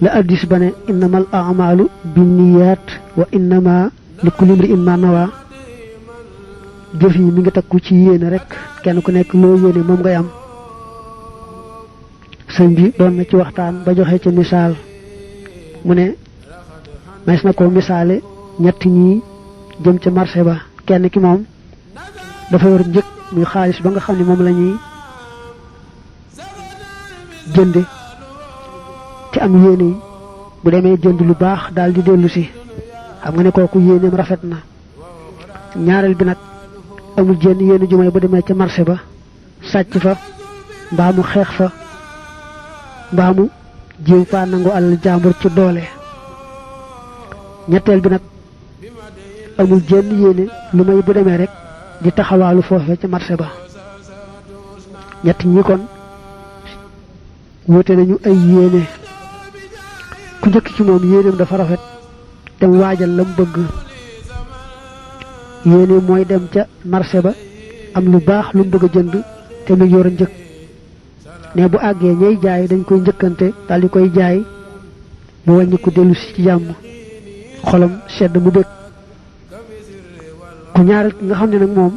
la addis ba ne innamal a'malu binniyat wa innama likulli imri'in ma nawa jëf yi mi ngi takku ci yéene rek kenn ku nekk loo yéene moom ngay am sëñ bi doon na ci waxtaan ba joxe ci misaal mu ne mas na ko misaale ñett ñi jëm ca marché ba kenn ki moom dafa yor njëg muy xaalis ba nga xam ne moom la ñuy jënde te am yéene yi bu demee jënd lu baax daal di dellu si xam nga ne kooku yéeneem rafet na ñaareel bi nag amul jenn yéene ju may bu demee ca marché ba sàcc fa mbaa mu xeex fa mbaa mu jéem faa nangu alal jàmbur ci doole ñetteel bi nag amul jenn yéene lu may bu demee rek di taxawaalu foofe ca marché ba ñett ñi kon wute nañu ay yéene ku njëkk ci moom yéeneem dafa rafet dem waajal la mu bëgg yéene mooy dem ca marché ba am lu baax lu mu bëgg a jënd te mu yor njëg ne bu àggee ñay jaay dañ koy njëkkante daal di koy jaay mu wàññi ko dellu si ci jàmm xolam sedd mu bëgg ku ñaareel nga xam ne nag moom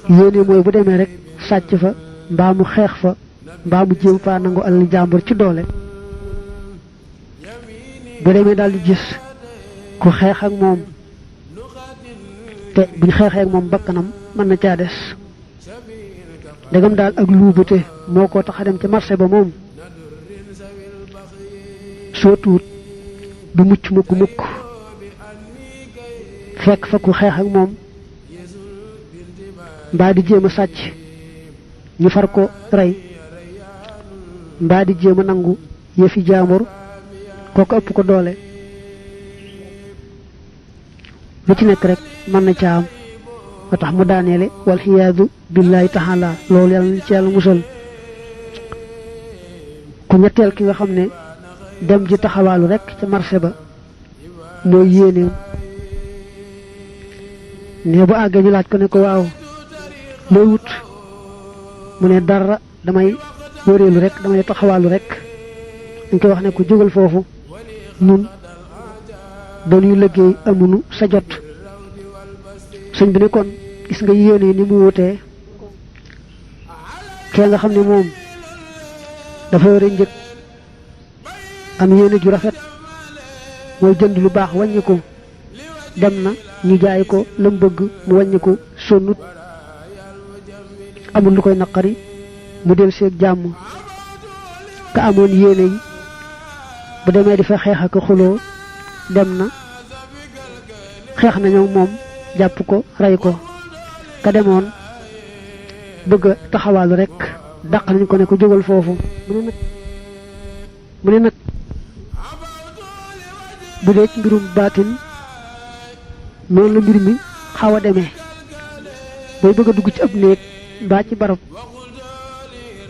yéene mooy bu demee rek sàcc fa mbaa mu xeex fa mbaa mu jéem faa nangu alal jàmbur ci doole bu demee daal di gis ku xeex ak moom te buñ xeexee ak moom bakkanam mën na caa des ndegam daal ak luubute moo ko tax a dem ca marché ba moom soo tuut du mucc mukk fekk fa ku xeex ak moom mbaa di jéem a sàcc ñu far ko rey mbaa di jéem a nangu yëfi jaambur kooku ëpp ko doole lu ci nekk rek mën na ca am ba tax mu daaneele wal xiyaadu billahi taala loolu yàlla na ci yàlla musal ku ñetteel ki nga xam ne dem ji taxawaalu rek ca marché ba mooy yéeneem ne bu àggee ñu laaj ko ne ko waaw looy wut mu ne dara damay wëreelu rek damay taxawaalu rek dañ koy wax ne ko jógal foofu nun dañuy liggéey amunu sa jot sëñ bi ne kon gis nga yéene ni mu wutee kee nga xam ne moom dafa yore njëg am yéene ju rafet mooy jënd lu baax wàññi ko dem na ñu jaay ko lam bëgg mu wàññi ko sonnut amul lu koy naqari mu del seeg jàmm ka amoon yéene yi bu demee di fa xeex ak xuloo dem na xeex nañu moom jàpp ko rey ko ka demoon bëgg a taxawaalu rek dàq nañ ko ne ko jógal foofu mu ne nag bu dee ci mbirum baatin noonu la mbir mi xaw a demee booy bëgg a dugg ci ab néeg mbaa ci barab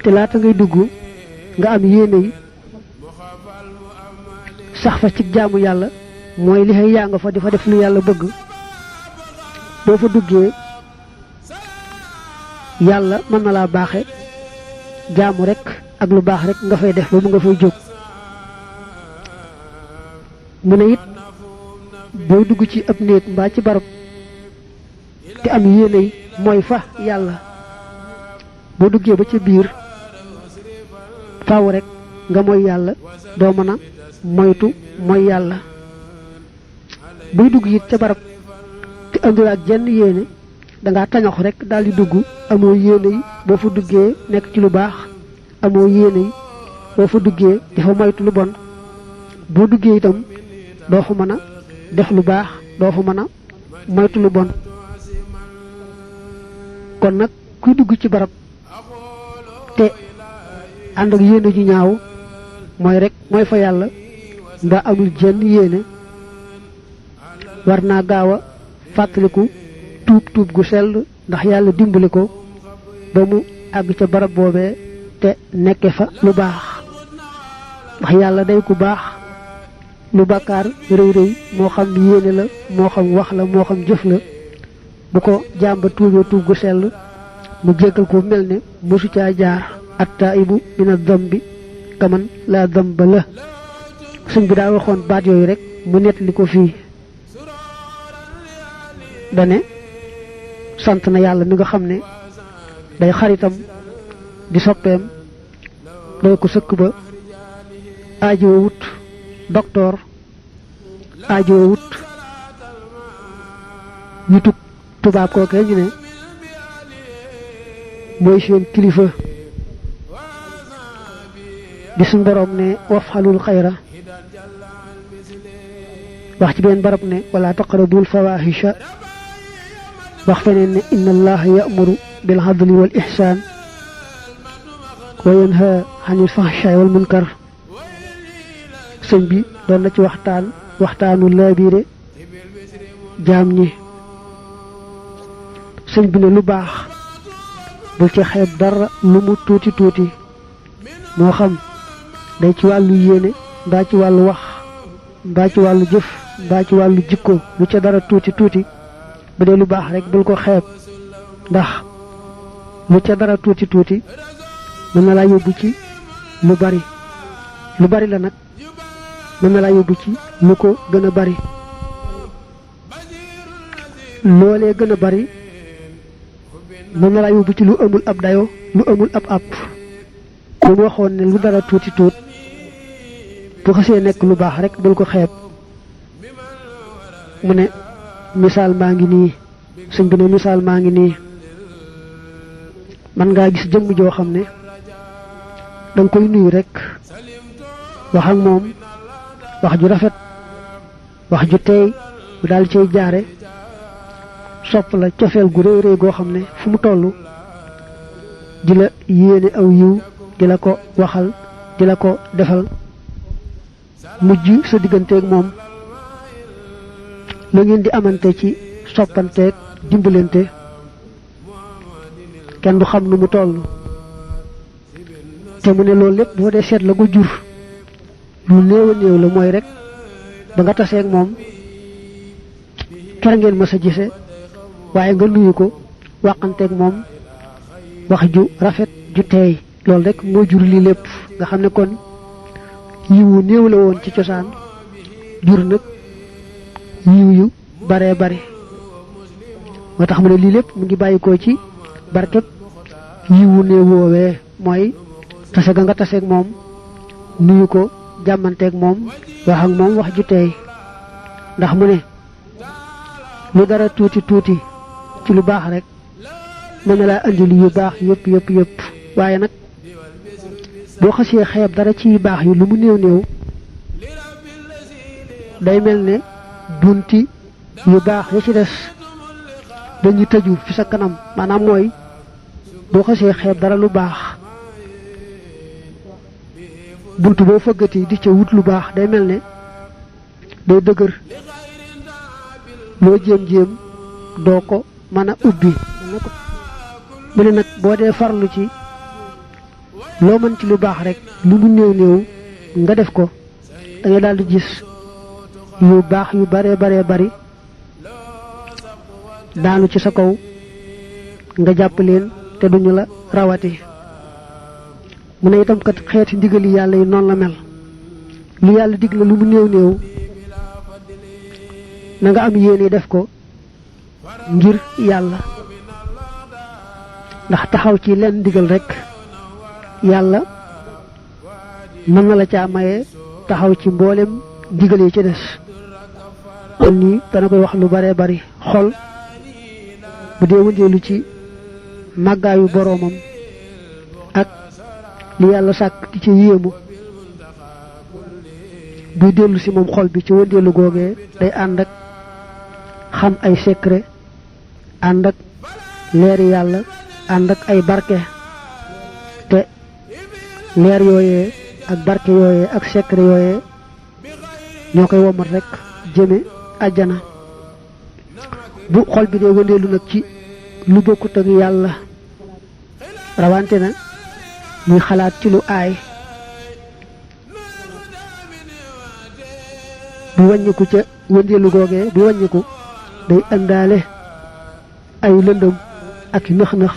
te laata ngay dugg nga am yéene yi sax fa ci jaamu yàlla mooy li xëy yaa nga fa di fa def lu yàlla bëgg boo fa duggee yàlla mën na laa baaxe jaamu rek ak lu baax rek nga fay def ba mu nga fay jóg mu ne it booy dugg ci ab néeg mbaa ci barab te am yéene yi mooy fa yàlla boo duggee ba ca biir faaw rek nga mooy yàlla doo mën a moytu mooy yàlla buy dugg it ca barab te andul ak jenn yéene dangaa tañax rek daal di dugg amoo yéene yi boo fa duggee nekk ci lu baax amoo yéene yi boo fa duggee dafa moytu lu bon boo duggee itam doo fa mën a def lu baax doo fa mën a moytu lu bon kon nag kuy dugg ci barab te ànd ak yéene ju ñaaw mooy rek mooy fa yàlla mbaa amul jenn yéene war naa gaaw a fàttaliku tuub gu sell ndax yàlla dimbali ko ba mu àgg ca barab boobee te nekke fa lu baax ndax yàlla day ku baax lu bàkkaar rëy rëy moo xam yéene la moo xam wax la moo xam jëf la bu ko jàmba tuubee tuub gu sell mu jéggal ko mel ne mosu caa jaar attaibu mina dambi kaman la damba la sëñ bi daa waxoon baat yooyu rek mu nett li ko fii dane sant na yàlla mi nga xam ne day xaritam di soppeem doy ko sëkk ba aajoo wut docteur aajoo wut yutug tubaab kookee ñu ne mooy seen kilifa di suñ boroom ne wafxalul xayra wax ci benn barab ne wala taqrabul fawahisha wax feneen ne inna allaha ya'muru bil adli wal ihsan wa yanha anil fahsha'i wal munkar sëñ bi doon na ci waxtaanu laabiire jaam ñi sëñ bi ne lu baax bul ci xeeb dara lu mu tuuti tuuti moo xam day ci wàllu yéene mbaa ci wàllu wax mbaa ci wàllu jëf mbaa ci wàllu jikko lu ca dara tuuti tuuti bu dee lu baax rek bul ko xeeb ndax lu ca dara tuuti tuuti mën na laa yóbbu ci lu bari la nag mën na laa yóbbu ci lu ko gën a bari loolee gën a bari mën na laa yóbbu ci lu amul ab dayo lu amul ab àpp lu mu waxoon ne lu dara tuuti tuut bu xasee nekk lu baax rek bul ko xeeb mu ne misaal maa ngi nii sëñ bi ne misaal maa ngi nii man ngaa gis jëmm joo xam ne danga koy nuyu rek wax ak moom wax ju rafet wax ju teey bu daal cay jaare sopp la cofeel gu réy réy goo xam ne fu mu toll di la yéene aw yiw di la ko waxal di la ko defal mujj sa digganteeg moom la ngeen di amante ci soppanteeg dimbalante kenn du xam nu mu toll te mu ne loolu lépp boo dee seet la ko jur lu néew a néew la mooy rek ba nga taseeg moom kera ngeen mës a gise waaye nga nuyu ko waxanteeg moom wax ju rafet ju teey loolu rek moo jur lii lépp nga xam ne kon yiwu néew la woon ci cosaan jur nag yiw yu baree bari moo tax mu ne lii lépp mu ngi bàyyikoo ci barkeb yiwu néew woowee mooy tase ga nga taseeg moom nuyu ko jàmmanteeg moom wax ak moom wax ju teey ndax mu ne lu dara tuuti tuuti ci lu baax rek mën na laa andi yu baax yëpp waaye nag boo xasee xeeb dara ci baax yi lu mu néew néew day mel ne bunti yu baax ya ci des dañuy tëju fi sa kanam maanaam mooy boo xasee xeeb dara lu baax buntu boo fëggati di ca wut lu baax day mel ne day dëgër loo jéem doo ko mën a ubbi mu ne nag boo dee farlu ci loo mën ci lu baax rek lu mu néew néew nga def ko da ngay daal di gis yu baax yu baree bari daanu ci sa kaw nga jàpp leen te duñu la rawati mu ne itam kat xeeti ndigali yàlla yi noonu la mel lu yàlla digle lu mu néew néew na nga am yéene def ko ngir yàlla ndax taxaw ci leen ndigal rek yàlla mën na la caa maye taxaw ci mboolem ndigal yi ci des kon nii dana koy wax lu baree bari xol bu dee wëndeelu ci màggaayu boroomam ak li yàlla sàkk di ci yéemu buy dellu si moom xol bi ci wëndeelu googee day ànd ak xam ay secret ànd ak leeri yàlla ànd ak ay barke te leer yooyee ak barke yooyee ak secret yooyee ñoo koy womat rek jëme àjjana bu xol bi dee wëndeelu nag ci lu bokkut ak yàlla rawante na muy xalaat ci lu aay bu wàññiku ca wëndeelu googee bu wàññiku day àndaale ay lëndëm ak nëx-nëx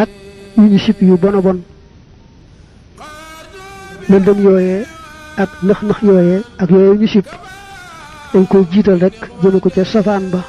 ak yu ñu sip yu bon a bon lëndëm yooyee ak nax-nax yooyee ak yooyee ñu sib dañ koy jiital rek jëme ko ca safaan ba